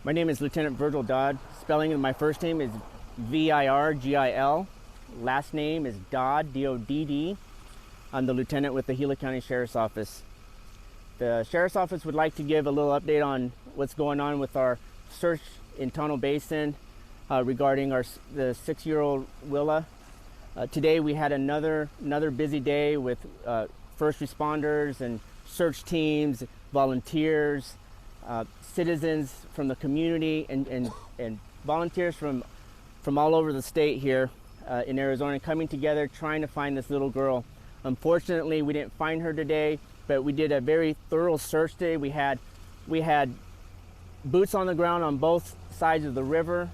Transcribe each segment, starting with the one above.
My name is Lieutenant Virgil Dodd. Spelling of my first name is Virgil. Last name is Dodd, D-O-D-D. I'm the lieutenant with the Gila County Sheriff's Office. The Sheriff's Office would like to give a little update on what's going on with our search in Tonto Basin regarding the 6-year-old Willa. Today we had another busy day with first responders and search teams, volunteers, citizens from the community, and volunteers from all over the state here in Arizona coming together trying to find this little girl. Unfortunately, we didn't find her today, but we did a very thorough search today. We had boots on the ground on both sides of the river.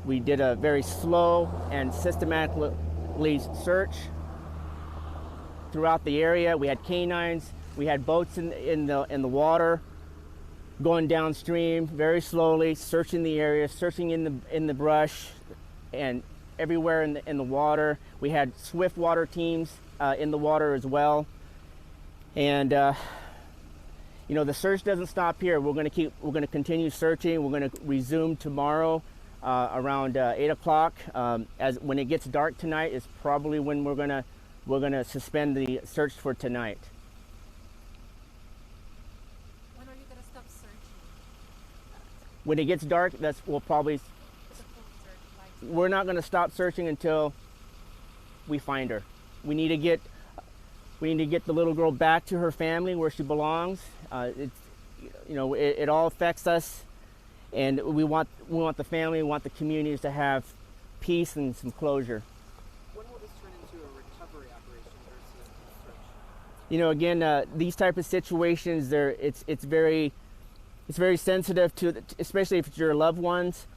We did a very slow and systematically search throughout the area. We had canines. We had boats in the water, going downstream very slowly, searching the area, searching in the brush, and everywhere in the water. We had swift water teams in the water as well, and the search doesn't stop here. We're going to continue searching. We're going to resume tomorrow around 8 o'clock. As when it gets dark tonight is probably when we're going to suspend the search for tonight. When it gets dark, we're not going to stop searching until we find her. We need to get the little girl back to her family where she belongs. It all affects us, and we want the family, we want the communities to have peace and some closure. When will this turn into a recovery operation versus search? Again, these type of situations, it's very sensitive especially if it's your loved ones,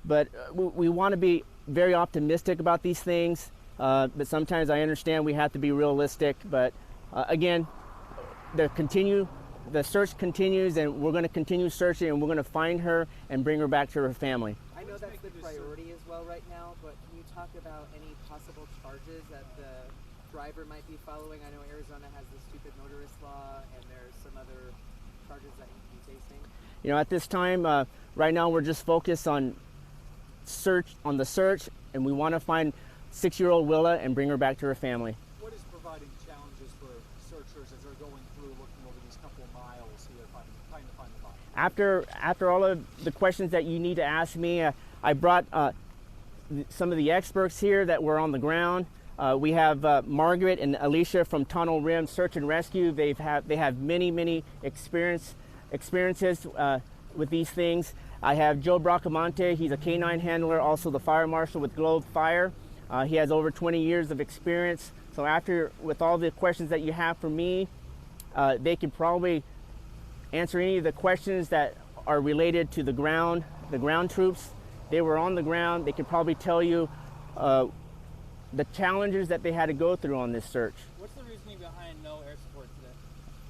but we want to be very optimistic about these things, but sometimes I understand we have to be realistic. But again, the search continues, and we're going to continue searching, and we're going to find her and bring her back to her family. I know that's the priority as well right now, but can you talk about any possible charges that the driver might be following? I know Arizona has the stupid motorist law, and there's some other charges that you can be facing. At this time, right now we're just focused on the search, and we want to find 6-year-old Willa and bring her back to her family. What is providing challenges for searchers as they're going through, looking over these couple of miles here, trying to find the body? After all of the questions that you need to ask me, I brought some of the experts here that were on the ground. We have Margaret and Alicia from Tunnel Rim Search and Rescue. They have many experiences with these things. I have Joe Bracamonte. He's a canine handler, also the fire marshal with Globe Fire. He has over 20 years of experience. So with all the questions that you have for me, they can probably answer any of the questions that are related to the ground troops. They were on the ground. They could probably tell you the challenges that they had to go through on this search. What's the reasoning behind no air support today?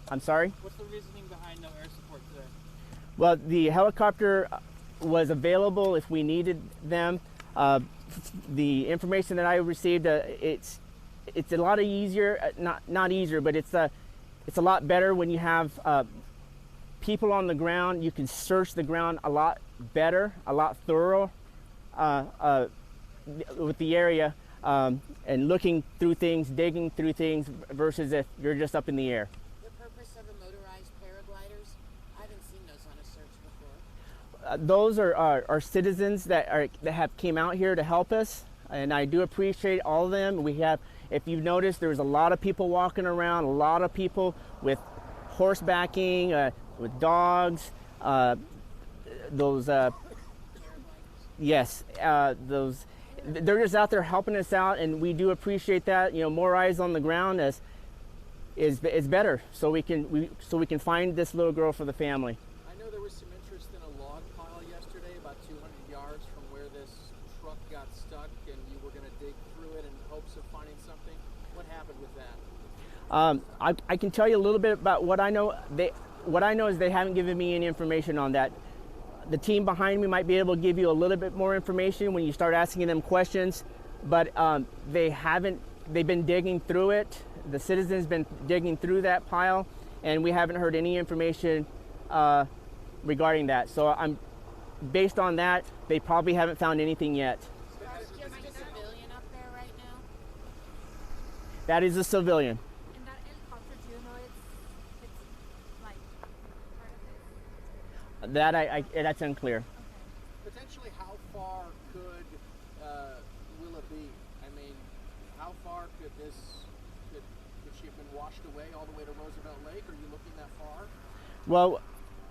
I'm sorry? What's the reasoning behind no air support today? Well, the helicopter was available if we needed them. The information that I received, it's a lot easier, not easier, but it's a lot better when you have people on the ground. You can search the ground a lot better, a lot thorough with the area, and looking through things, digging through things, versus if you're just up in the air. The purpose of the motorized paragliders? I haven't seen those on a search before. Those are citizens that have came out here to help us, and I do appreciate all of them. If you've noticed, there's a lot of people walking around, a lot of people with horsebacking, with dogs. They're just out there helping us out, and we do appreciate that. More eyes on the ground is better, so we can find this little girl for the family. I know there was some interest in a log pile yesterday, about 200 yards from where this truck got stuck, and you were going to dig through it in hopes of finding something. What happened with that? I can tell you a little bit about what I know. What I know is they haven't given me any information on that. The team behind me might be able to give you a little bit more information when you start asking them questions, but they haven't. They've been digging through it. The citizens been digging through that pile, and we haven't heard any information regarding that. So based on that, they probably haven't found anything yet. That's just a civilian up there right now. That is a civilian. And that helicopter, do you know it's like part of it? That's unclear. Potentially, how far could Willa be? I mean, how far could she have been washed away all the way to Roosevelt Lake? Are you looking that far? Well,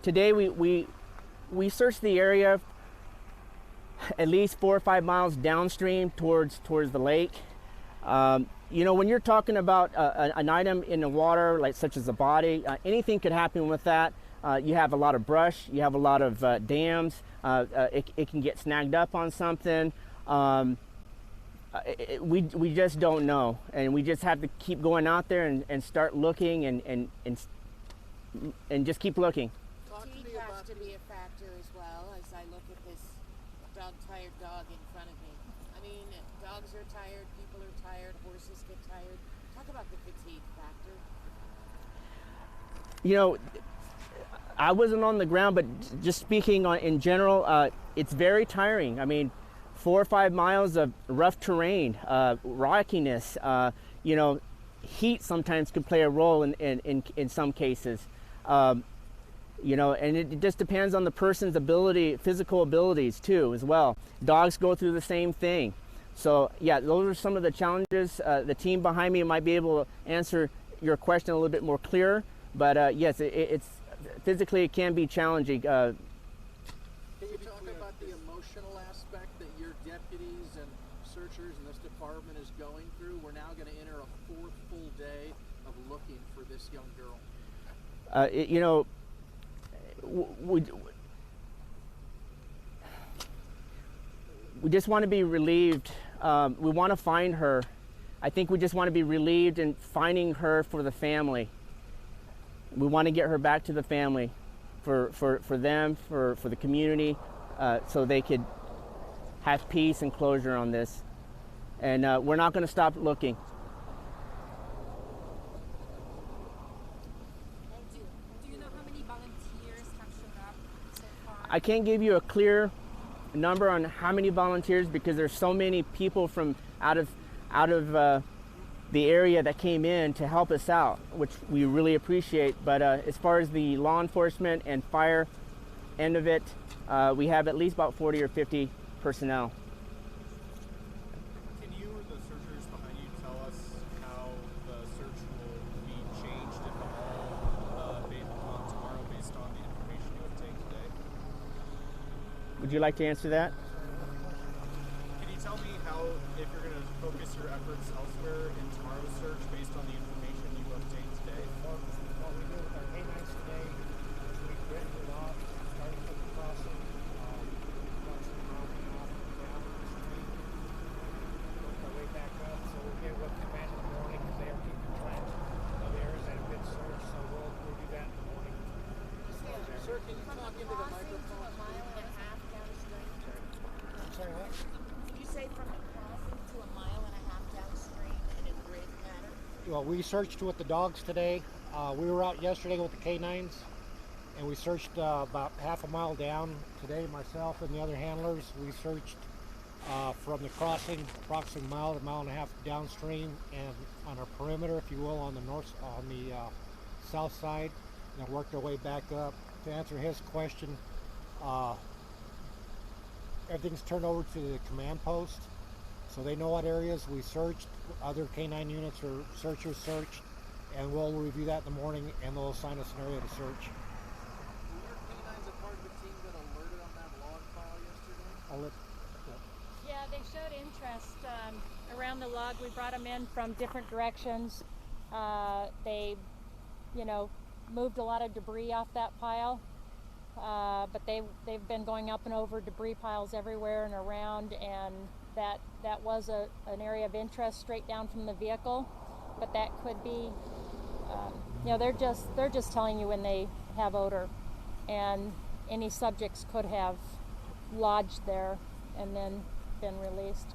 today we searched the area at least 4 or 5 miles downstream towards the lake. You know, when you're talking about an item in the water, like such as a body, anything could happen with that. You have a lot of brush, you have a lot of dams, it can get snagged up on something. We just don't know, and we just have to keep going out there and start looking and just keep looking. Fatigue has to be a factor as well as I look at this tired dog in front of me. I mean, dogs are tired, people are tired, horses get tired. Talk about the fatigue factor. You know, I wasn't on the ground, but just speaking in general, it's very tiring. I mean, 4 or 5 miles of rough terrain, rockiness, you know, heat sometimes can play a role in some cases. You know, and it just depends on the person's physical abilities too, as well. Dogs go through the same thing. So yeah, those are some of the challenges. The team behind me might be able to answer your question a little bit more clear, but yes, it's physically it can be challenging. Can you talk about the emotional aspect that your deputies and searchers in this department is going through? We're now going to enter a 4th full day of looking for this young girl. You know, we just want to be relieved. We want to find her. I think we just want to be relieved in finding her for the family. We want to get her back to the family, for them, for the community, so they could have peace and closure on this. And we're not going to stop looking. Do you know how many volunteers have showed up so far? I can't give you a clear number on how many volunteers because there's so many people from out of the area that came in to help us out, which we really appreciate. But as far as the law enforcement and fire end of it, we have at least about 40 or 50 personnel. Can you or the searchers behind you tell us how the search will be changed, if at all, tomorrow based on the information you obtained today? Would you like to answer that? Can you tell me how, if you're going to focus your efforts elsewhere in tomorrow's search based on the information you obtained today? What we do with our canines today is we've written it off, starting from the crossing, crossing around and off down the street, worked our way back up, so we'll get with command in the morning because they are keeping track of areas that have been searched, so we'll do that in the morning. Sir, can you talk into the Crossing to microphone? a mile and a half downstream. I'm sorry, what? Did you say from the crossing to a mile and a half downstream in a grid pattern? Well, we searched with the dogs today. We were out yesterday with the canines, and we searched about half a mile down. Today, myself and the other handlers, we searched from the crossing, approximately a mile to a mile and a half downstream, and on our perimeter, if you will, on the south side, and then worked our way back up. To answer his question, everything's turned over to the command post, so they know what areas we searched. Other canine units or searchers searched, and we'll review that in the morning, and they'll assign us an area to search. Were your canines a part of the team that alerted on that log file yesterday? I'll let, Yeah, they showed interest around the log. We brought them in from different directions. They, you know, moved a lot of debris off that pile, but they've been going up and over debris piles everywhere and around, and that was an area of interest straight down from the vehicle. But that could be, you know, they're just telling you when they have odor, and any subjects could have lodged there and then been released.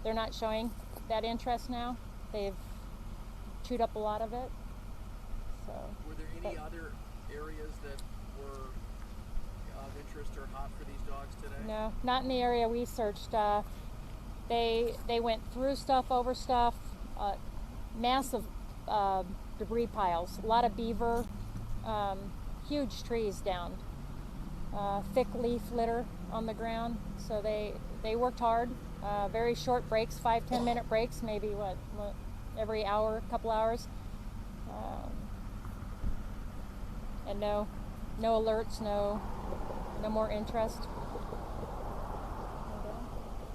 They're not showing that interest now. They've chewed up a lot of it. So, Were there any other areas that were interest or hot for these dogs today? No, not in the area we searched. They went through stuff, over stuff, massive debris piles, a lot of beaver, huge trees down, thick leaf litter on the ground. So they worked hard. Very short breaks, 5-10 minute breaks, maybe what every hour, couple hours, and no alerts, no more interest.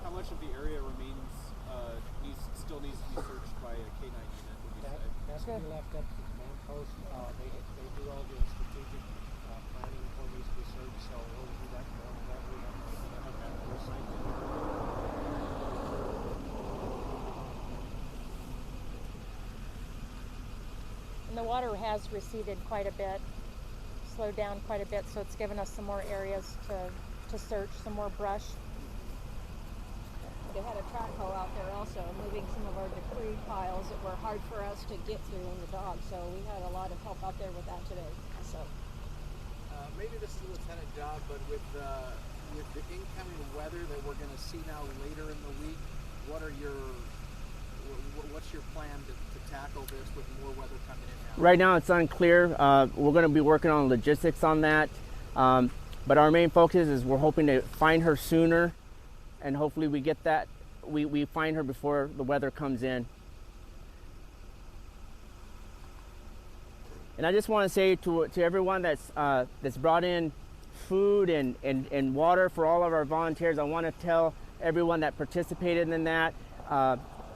How much of the area remains still needs to be searched by a K9 unit? Would you say? That's to be left up to the command post. They do all the strategic planning for these to be searched, so we'll do that for them. That we have to assign to them. And the water has receded quite a bit, slowed down quite a bit, so it's given us some more areas to search, some more brush. They had a track hoe out there also, moving some of our debris piles that were hard for us to get through in the dog. So we had a lot of help out there with that today. So Maybe this is a lieutenant job, but with the incoming weather that we're going to see now later in the week, what's your plan to tackle this with more weather coming in now? Right now it's unclear. We're going to be working on logistics on that. But our main focus is we're hoping to find her sooner, and hopefully we get that. We find her before the weather comes in. And I just want to say to everyone that's brought in food and water for all of our volunteers, I want to tell everyone that participated in that,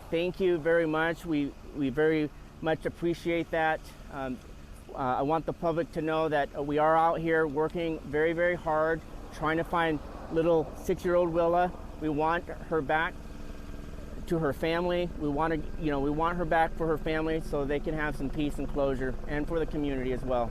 thank you very much. We very much appreciate that. I want the public to know that we are out here working very, very hard, trying to find little 6-year-old Willa. We want her back to her family. We want her back for her family so they can have some peace and closure, and for the community as well.